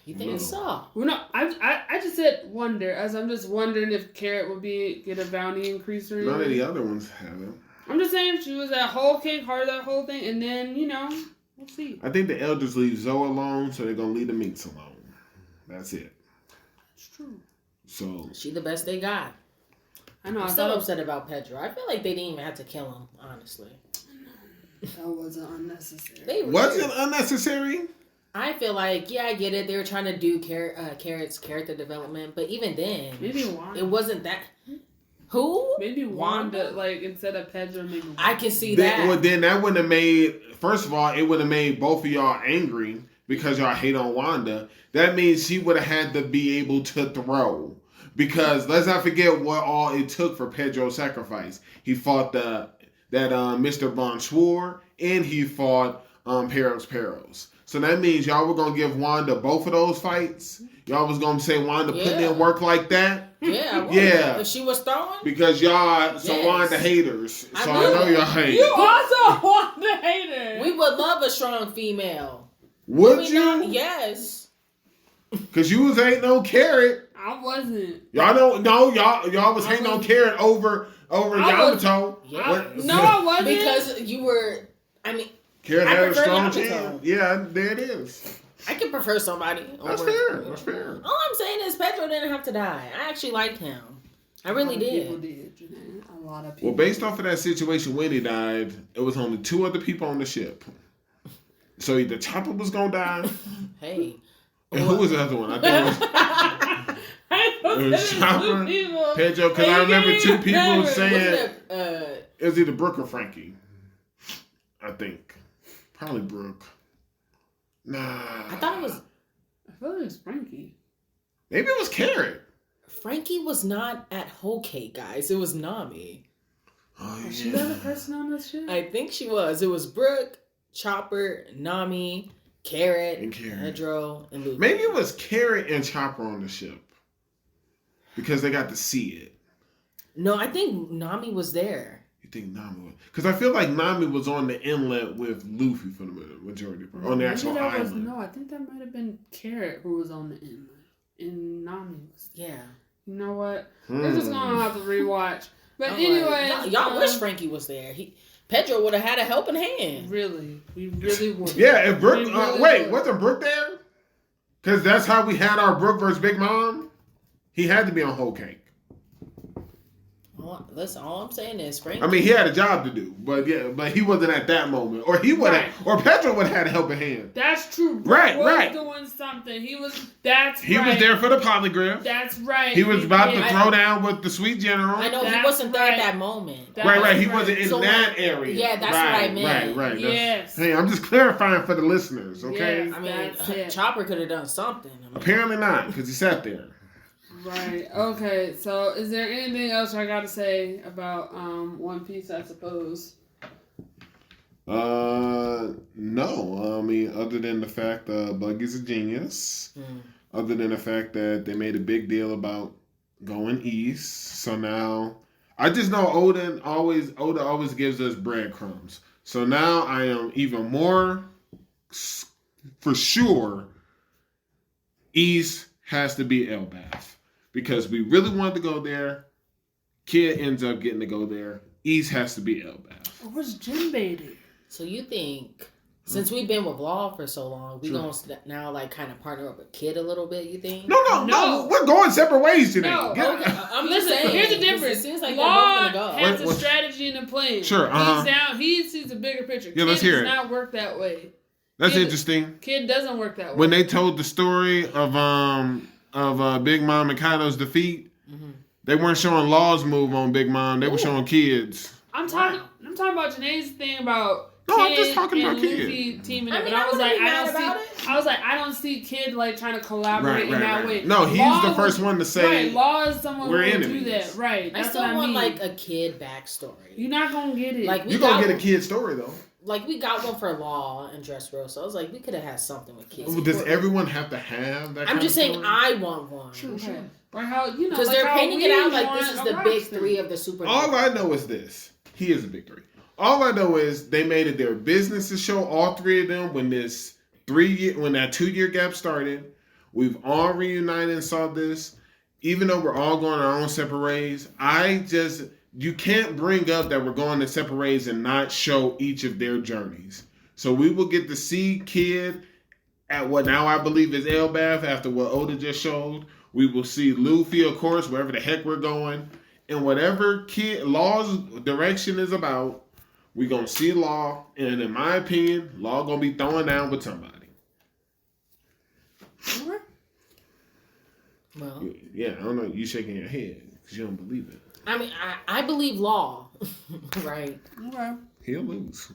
You think so? Well, no, I just said wonder, as I'm just wondering if Carrot would get a bounty increase or anything. None of the other ones haven't. I'm just saying if she was at whole cake, part of that whole thing, and then we'll see. I think the elders leave Zoe alone, so they're gonna leave the minks alone. That's it. It's true. So she the best they got. I know. I'm still upset about Pedro. I feel like they didn't even have to kill him, honestly. That wasn't unnecessary. Was it unnecessary? I feel like, I get it. They were trying to do Carrot's character development, but even then, maybe Wanda. It wasn't that. Who? Maybe Wanda, like instead of Pedro, maybe Wanda. I can see that. Well, then that wouldn't have made. First of all, it would have made both of y'all angry because y'all hate on Wanda. That means she would have had to be able to throw. Because let's not forget what all it took for Pedro's sacrifice. He fought that Mr. Bonsoir, and he fought Perros. So that means y'all were going to give Wanda both of those fights? Y'all was going to say Wanda putting in work like that? Yeah. Yeah. If she was throwing? Because y'all some Wanda haters. So I know y'all hate. You also Wanda hater. We would love a strong female. Would you? Yes. Because you was hating on Carrot. I wasn't. Y'all don't know. Y'all was hating on Carrot over Yamato. No, I wasn't. Because you were, Carrot had a strong Yamato. team. Yeah, there it is. I can prefer somebody. That's fair. All I'm saying is Pedro didn't have to die. I actually liked him. I really did. People did, Jenae. A lot of people. Well, based off of that situation when he died, it was only 2 other people on the ship. So either Chopper was gonna die. Hey. And who was the other one? I think it was Chopper, Pedro, because I remember 2 people saying It was either Brooke or Frankie. I think. Probably Brooke. Nah. I thought it was... I feel like it was Frankie. Maybe it was Carrot. Frankie was not at Whole Cake, guys. It was Nami. Oh, yeah. Was she the other person on this shit? I think she was. It was Brooke, Chopper, Nami, Carrot, And Carrot. Pedro, and Luffy. Maybe it was Carrot and Chopper on the ship. Because they got to see it. No, I think Nami was there. You think Nami was? Because I feel like Nami was on the inlet with Luffy for the majority part. On the actual island. No, I think that might have been Carrot who was on the inlet. And Nami was. Yeah. You know what? We're just going to have to rewatch. But anyway. Y'all wish Frankie was there. Pedro would have had a helping hand. Really. We really would. Yeah, if Brooke... really wait, wasn't Brooke there? Because that's how we had our Brooke versus Big Mom. He had to be on Whole Cake. Listen, all I'm saying is Frankie... I mean, he had a job to do, but he wasn't at that moment. Or he would have... Or Pedro would have had a helping hand. That's true. Right, was doing something. He was there for the polygraph. That's right. He was about to throw down with the sweet general. I know he wasn't there at that moment. Right. He wasn't in that area. Yeah, that's what I meant. Right. Yes. Hey, I'm just clarifying for the listeners, okay? Yes, I mean, Chopper could have done something. Apparently not, because he sat there. Right. Okay. So, is there anything else I got to say about One Piece? I suppose. No. I mean, other than the fact Buggy's a genius. Other than the fact that they made a big deal about going east. So now, I just know Oda always gives us breadcrumbs. So now I am even more for sure. East has to be Elbaf. Because we really wanted to go there. Kid ends up getting to go there. East has to be Elbaf. Where's Jinbei? So you think, since we've been with Law for so long, we gonna now like kind of partner up with Kid a little bit, you think? No. We're going separate ways today. No. Okay. I'm just Listen, saying. here's the difference. It seems like Law they're both gonna has go. a strategy and a plan. Sure. He's down. He sees the bigger picture. Yeah, let's hear it. Does not work that way. That's interesting. Kid doesn't work that way. When they told the story of Big Mom and Kaido's defeat, they weren't showing Law's move on Big Mom. They were showing Kids. I'm talking about Jenae's thing about No, Kid I'm just talking and about Luffy Kid. teaming I up. mean, And I was like, I I don't see Kid like trying to collaborate in that way. No, he's Law the first one to say. Right, Law is someone who we're will enemies. do that. Right. I That's still what I want mean. like a Kid backstory. You're not gonna get it. Like You're going to get a Kid story, though. Like we got one for Law and Dressrosa. So I was like, we could have had something with Kids. Does everyone have to have that? I'm just saying, story? I want one. Sure. Or how Because they're painting it out like this is the big three of the super. All I know is this: he is a big three. All I know is they made it their business to show all three of them when that 2-year gap started. We've all reunited and saw this. Even though we're all going our own separate ways, you can't bring up that we're going to separate ways and not show each of their journeys. So we will get to see Kid at what now I believe is Elbaf after what Oda just showed. We will see Luffy, of course, wherever the heck we're going. And whatever Kid Law's direction is about, we're going to see Law. And in my opinion, Law going to be throwing down with somebody. Well, yeah, I don't know. You shaking your head because you don't believe it. I mean, I believe Law, right? Okay. He'll lose.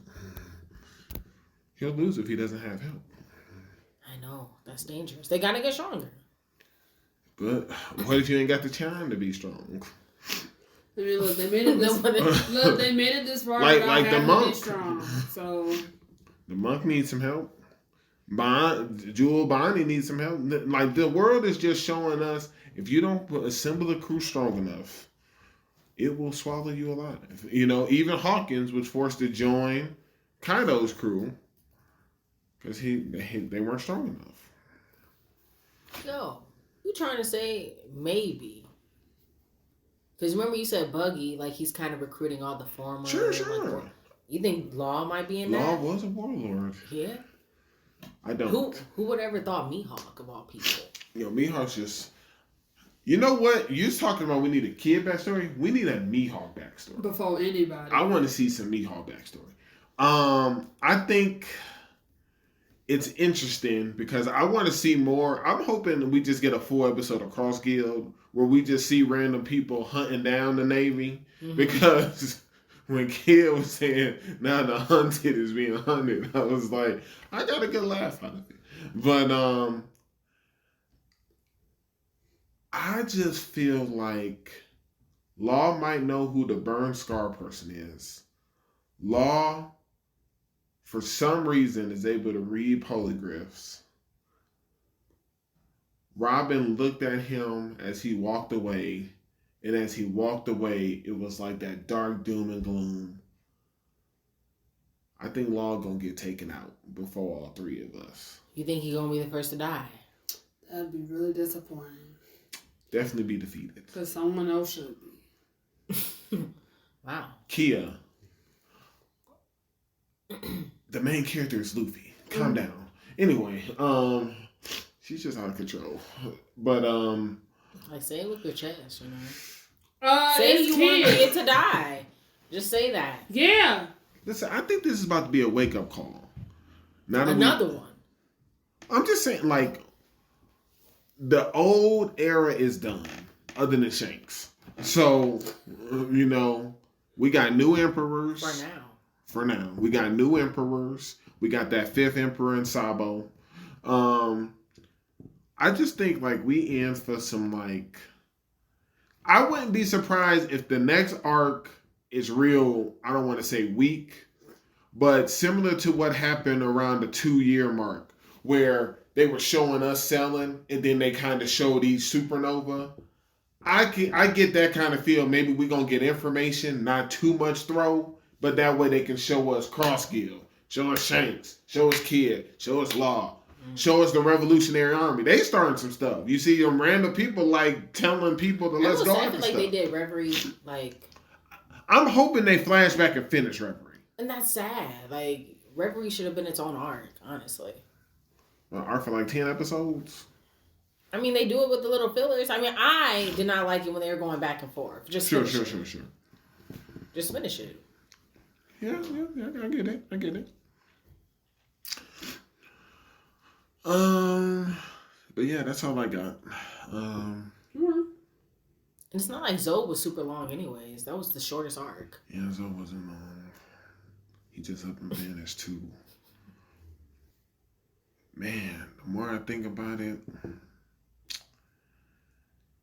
He'll lose if he doesn't have help. I know. That's dangerous. They gotta get stronger. But what if you ain't got the time to be strong? I mean, look, they made it this. Look, they made it this far. Like the monk. Be strong, so the monk needs some help. Jewel Bonnie needs some help. Like the world is just showing us, if you don't assemble a crew strong enough, it will swallow you alive. You know, even Hawkins was forced to join Kaido's crew because they weren't strong enough. Yo, you trying to say maybe? Because remember you said Buggy, like he's kind of recruiting all the former. Sure. Like, you think Law might be in that? Law was a warlord. Yeah. I don't. Who would ever thought Mihawk of all people? You know, Mihawk's just. You know what? You're talking about we need a kid backstory. We need a Mihawk backstory. Before anybody. I want to see some Mihawk backstory. I think it's interesting because I want to see more. I'm hoping we just get a full episode of Cross Guild where we just see random people hunting down the Navy because when Kid was saying, now the hunted is being hunted, I was like, I got a good laugh out of it. But I just feel like Law might know who the burn scar person is. Law, for some reason, is able to read polygraphs. Robin looked at him as he walked away, and as he walked away, it was like that dark doom and gloom. I think Law gonna get taken out before all three of us. You think he gonna be the first to die? That'd be really disappointing. Definitely be defeated. Because someone else should be. Wow. Kia. The main character is Luffy. Calm down. Anyway, she's just out of control. But like, say it with your chest, you know. Say you want Kid to die. Just say that. Yeah. Listen, I think this is about to be a wake up call. Another one. I'm just saying, like, the old era is done, other than Shanks. So, you know, we got new emperors. For now. We got new emperors. We got that fifth emperor in Sabo. I just think, like, we in for some, like... I wouldn't be surprised if the next arc is real, I don't want to say weak, but similar to what happened around the 2-year mark, where they were showing us selling, and then they kind of showed each supernova. I get that kind of feel. Maybe we're going to get information, not too much throw, but that way they can show us Cross Guild, show us Shanks, show us Kid, show us Law, show us the Revolutionary Army. They starting some stuff. You see them random people, like, telling people to let's go after stuff. They did Reverie, like... I'm hoping they flash back and finish Reverie. And that's sad. Like, Reverie should have been its own arc, honestly. Arc for like 10 episodes? I mean, they do it with the little fillers. I mean, I did not like it when they were going back and forth. Just sure. Just finish it. Yeah, I get it. But yeah, that's all I got. And it's not like Zoe was super long anyways. That was the shortest arc. Yeah, Zoe wasn't long. He just up and vanished too. Man, the more I think about it,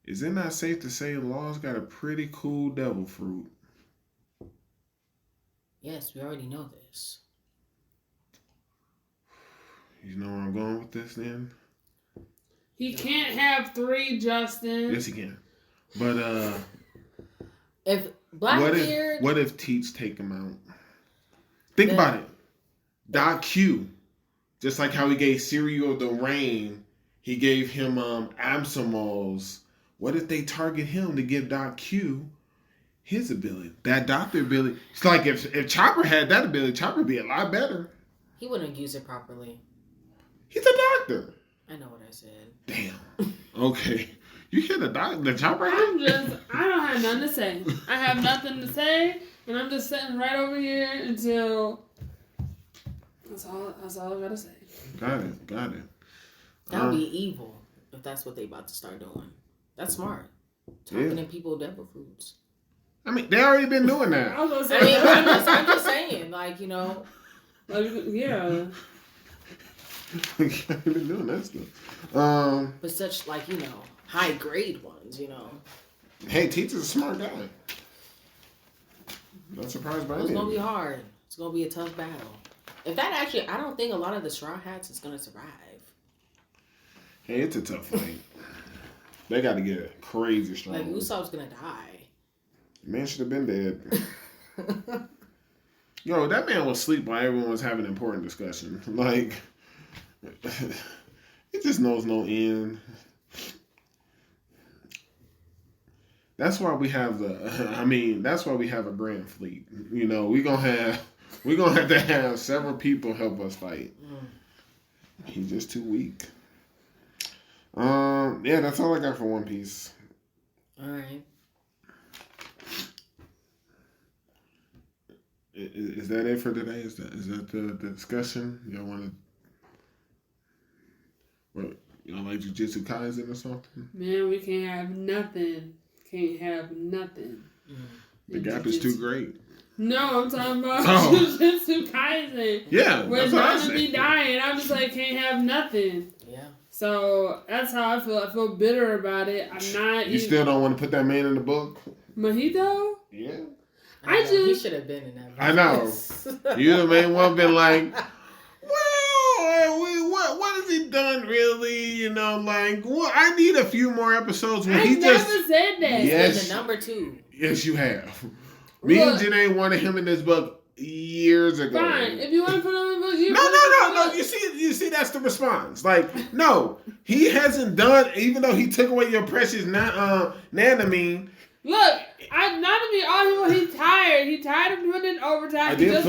is it not safe to say Law's got a pretty cool devil fruit? Yes, we already know this. You know where I'm going with this then? He can't have 3, Justin. Yes, he can. But if Blackbeard, what if Teach take him out? Think about it. Doc Q, just like how he gave Serial the Rain, he gave him Absamals. What if they target him to give Doc Q his ability, that doctor ability? It's like if Chopper had that ability, Chopper would be a lot better. He wouldn't use it properly. He's a doctor. I know what I said. Damn. Okay. You hear the Chopper? I don't have nothing to say. I have nothing to say, and I'm just sitting right over here until. That's all I gotta say. Got it. That would be evil if that's what they about to start doing. That's smart. Targeting people with devil fruits. I mean, they already been doing that. I'm just saying, like, you know. Yeah. They been doing that stuff. But such, like, you know, high grade ones, you know. Hey, Teach is a smart guy. Not surprised by anything. It's gonna be hard. It's gonna be a tough battle. If that actually, I don't think a lot of the Straw Hats is gonna survive. Hey, it's a tough fight. They got to get crazy strong. Like, Usopp's gonna die. Man should have been dead. Yo, that man was asleep while everyone was having an important discussion. Like, he just knows no end. That's why we have that's why we have a grand fleet. You know, we're gonna have to have several people help us fight. He's just too weak. Yeah, that's all I got for One Piece. All right. Is that it for today? Is that the discussion? Y'all want to? What, y'all like Jujutsu Kaisen or something? Man, we can't have nothing. Can't have nothing. The gap is too great. No, I'm talking about Jujutsu Kaisen. Yeah, When Nanami dying, I'm just like, can't have nothing. Yeah. So that's how I feel. I feel bitter about it. I'm not. You still don't want to put that man in the book? Mahito? Yeah. He should have been in that. I know. You the main one been like, well, what has he done really? You know, like, well, I need a few more episodes where I never said that. Yes. The number 2. Yes, you have. Me and Jenae wanted him in this book years ago. Fine. If you want to put him in the book, No. You see, that's the response. Like, no, he hasn't done. Even though he took away your precious Nanami. Look, he's tired. He's tired of putting in overtime. I said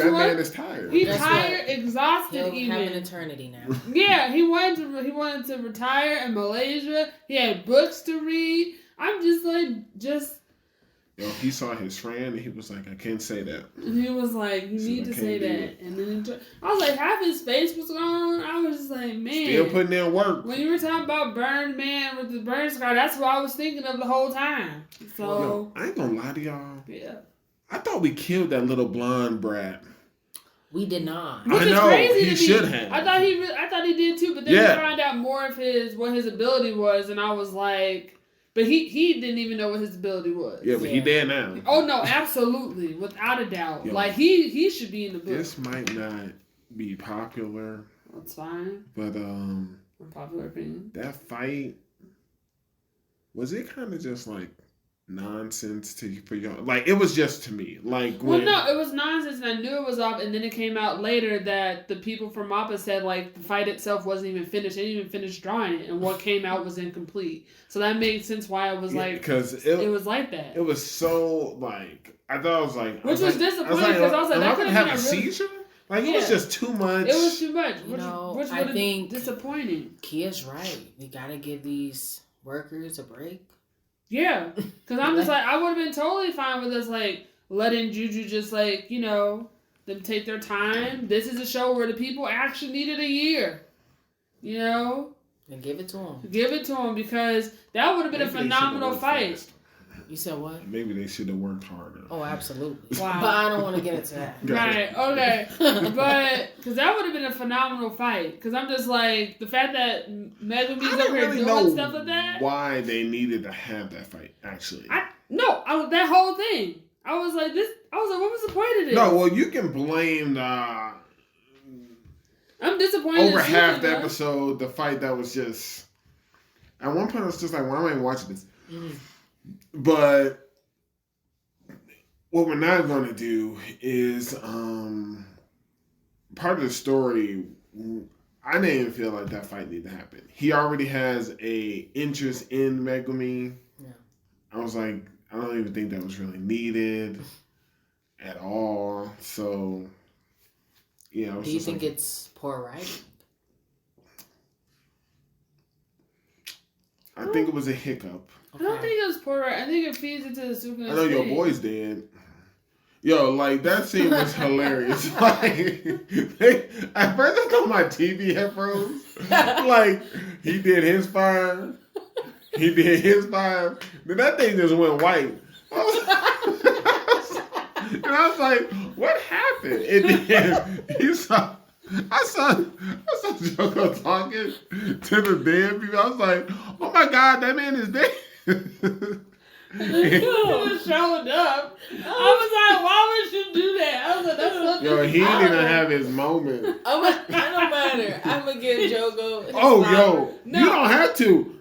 that man is tired. He's tired, exhausted. He'll have an eternity now. Yeah, he wanted to retire in Malaysia. He had books to read. I'm just like, Yo, he saw his friend and he was like, I can't say that. And he was like, you need to say that. And then I was like, half his face was gone. I was just like, man. Still putting in work. When you were talking about Burn Man with the burn scar, that's what I was thinking of the whole time. So Yo, I ain't gonna lie to y'all. Yeah. I thought we killed that little blonde brat. We did not. Which is crazy to me. He should have. I thought he did too, but then we found out more of what his ability was, and I was like, but he didn't even know what his ability was. Yeah, but he dead now. Oh no, absolutely, without a doubt. Yo, like he should be in the book. This might not be popular. That's fine. But unpopular opinion. That fight, was it kind of just like nonsense for y'all? Like, it was just to me. Like, no, it was nonsense, and I knew it was off. And then it came out later that the people from MAPPA said like the fight itself wasn't even finished. They didn't even finish drawing it, and what came out was incomplete. So that made sense why I was like, because it was like that. It was so like I thought it was like, which was disappointing because I was like, that could have been a seizure. Like, it was just too much. It was too much. Which I think disappointing. Kia's right. We gotta give these workers a break. Yeah, because I'm just like, I would have been totally fine with us, like, letting Juju just, like, you know, them take their time. This is a show where the people actually needed a year, you know? And give it to them. Give it to them, because that would have been a phenomenal fight. Fast. You said what? Maybe they should have worked harder. Oh, absolutely. Wow. But I don't want to get into that. Right, okay. But, because that would have been a phenomenal fight. Because I'm just like, the fact that Megumi's up here doing stuff like that. Why they needed to have that fight, actually. That whole thing. I was like, what was the point of this? No, well, you can blame I'm disappointed. Over half the episode, the fight that was just. At one point, I was just like, why am I even watching this? Mm. But what we're not going to do is part of the story. I didn't even feel like that fight needed to happen. He already has a interest in Megumi. Yeah. I was like, I don't even think that was really needed at all. So, yeah. Do you think it's poor writing? I think it was a hiccup. Okay. I don't think it was poor writing. I think it feeds into the super. I know your boy's dead. Yo, like, that scene was hilarious. Like, at first I thought my TV had froze. Like, he did his fine. He did his fine. Then that thing just went white. And I was like, what happened? And then I saw Joko talking to the dead people. I was like, oh my God, that man is dead. He was showing up. I was like, why would you do that? I was like, that's something. Yo, he didn't even have his moment. It don't matter. I'm going to give Joko his flowers. No. You don't have to.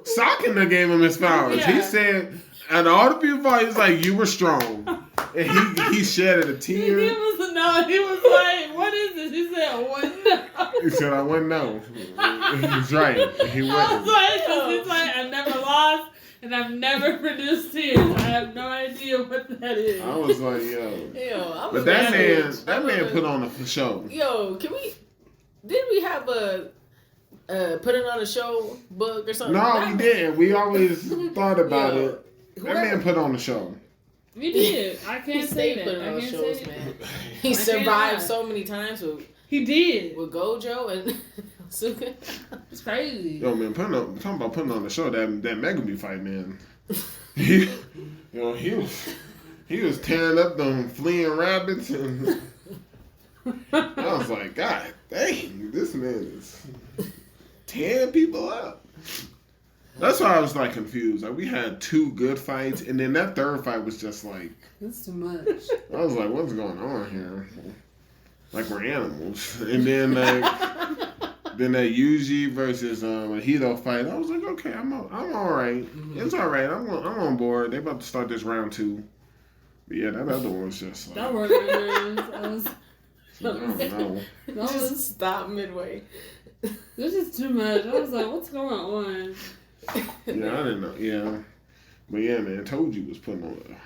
Sakina gave him his flowers. Yeah. He said, and all the people, he's like, you were strong. And he shedded a tear. He was like, what is this? He said, I wouldn't know. He said, I wouldn't know. He's right. He wouldn't. I was like, he's like, I never lost. And I've never produced tears. I have no idea what that is. I was like, yo. But that man put on a show. Yo, did we have a put it on a show book or something? No, we didn't. We always thought about it. That man put on a show. We did. I can't say that. Put on shows, man. He survived so many times He did. With Gojo and Suka. It's crazy. Yo, man, talking about putting on the show, that Megumi fight, man. He He was tearing up them fleeing rabbits, and I was like, God dang, this man is tearing people up. That's why I was like confused. Like we had 2 good fights, and then that third fight was just like, that's too much. I was like, what's going on here? Like we're animals. And then that Yuji versus Mahito fight, I was like, okay, I'm all right. Mm-hmm. It's all right. I'm on board. They about to start this round 2. But yeah, that other one was just like that worked. I don't know. That was stop midway. This is too much. I was like, what's going on? Yeah, I didn't know. Yeah, but yeah, man, told you was putting on.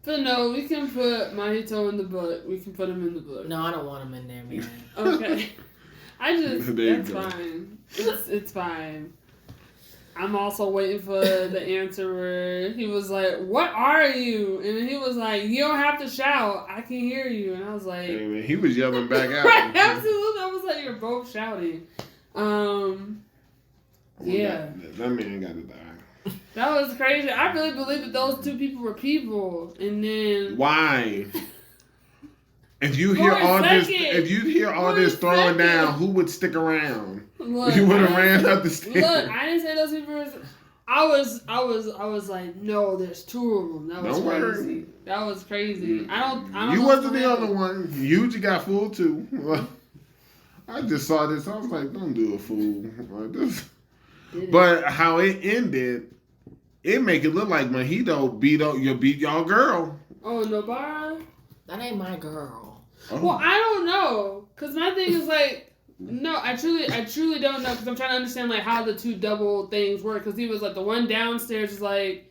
But no, we can put Mahito in the book. We can put him in the book. No, I don't want him in there, man. Okay. That's go. fine. It's fine. I'm also waiting for the answer where he was like, "What are you?" And then he was like, "You don't have to shout. I can hear you." And I was like, hey, man, he was yelling back out. Right, absolutely. I was like, "You're both shouting." Yeah. That man got to die. That was crazy. I really believe that those 2 people were people. And then why? If you hear all this throwing down, who would stick around? Look, you would have ran up the stairs. Look, I didn't say those people were... I was like, no, there's 2 of them. That was crazy. That was crazy. I don't You know wasn't the other one. Yuji got fooled too. I just saw this. I was like, don't do a fool like this. But how it ended, it make it look like Mahito beat y'all girl. Oh, Nobara? That ain't my girl. Oh. Well, I don't know. Because my thing is like, no, I truly don't know. Because I'm trying to understand like how the 2 double things work. Because he was like, the one downstairs is like,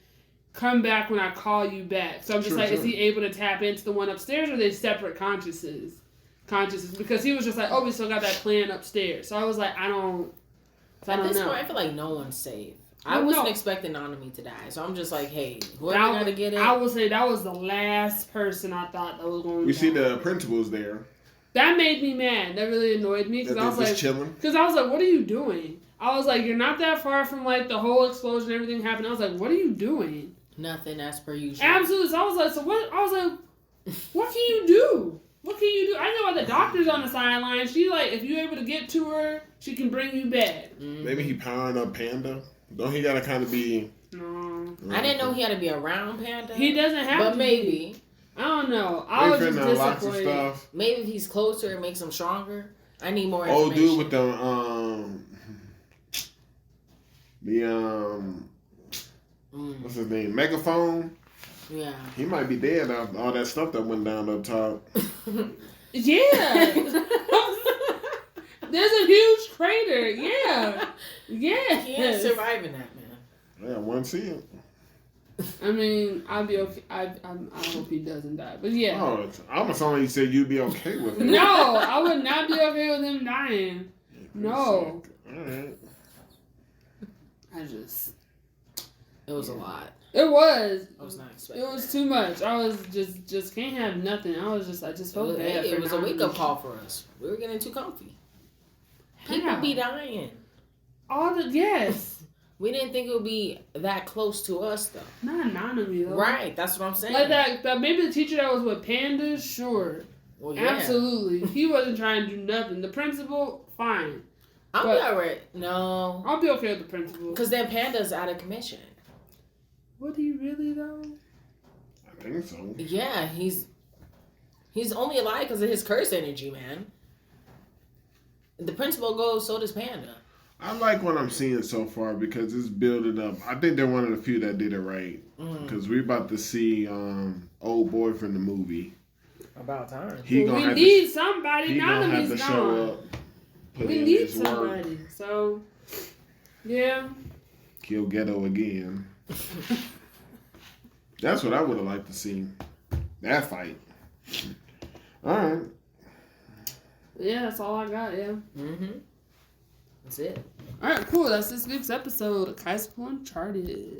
come back when I call you back. So I'm just is he able to tap into the one upstairs, or are they separate consciousnesses? Because he was just like, oh, we still got that plan upstairs. So I was like, I don't At this know. point, I feel like no one's safe. I wasn't expecting Nanami to die, so I'm just like, hey, whoever got to get it. I would say that was the last person I thought that was going to die. We see the principals there. That made me mad. That really annoyed me because I was like, chilling. Because I was like, what are you doing? I was like, you're not that far from like the whole explosion and everything happened. I was like, what are you doing? Nothing as per usual. Absolutely. So I was like, so what? I was like, what can you do? What can you do? I know the doctor's on the sideline. She like, if you're able to get to her, she can bring you back. Mm-hmm. Maybe he powering up Panda. Don't he gotta kind of be? No. I didn't know he had to be around Panda. He doesn't have to. But maybe. I don't know. I was just disappointed. Stuff. Maybe if he's closer, it makes him stronger. I need more information. information. Dude with what's his name? Megaphone. Yeah. He might be dead after all that stuff that went down up top. Yeah. There's a huge crater. Yeah. Yeah. He ain't surviving that, man. Yeah, one see it. I mean, I'll be okay. I hope he doesn't die. But yeah. Oh, I almost thought you said you'd be okay with it. No, I would not be okay with him dying. No. Alright. It was a lot. It was. I was not expecting. It was too much. I was just can't have nothing. I just felt bad. It was a wake up call for us. We were getting too comfy. People be dying. Yes. We didn't think it would be that close to us though. Not Nanami though. Right, that's what I'm saying. Like that maybe the teacher that was with Pandas, sure. Well, yeah. Absolutely. He wasn't trying to do nothing. The principal, fine. I'll be alright. No. I'll be okay with the principal. Because then Panda's out of commission. Would he really though? I think so. Yeah, he's only alive because of his curse energy, man. The principal goes, so does Panda. I like what I'm seeing so far because it's building up. I think they're one of the few that did it right. Because we're about to see Old Boyfriend the movie. About time. We need somebody. He gonna have to show up. We need somebody. So, yeah. Kill Ghetto again. That's what I would have liked to see. That fight. Alright. Yeah, that's all I got, yeah. Mm-hmm. That's it. Alright, cool. That's this week's episode of Kaizoku Uncharted.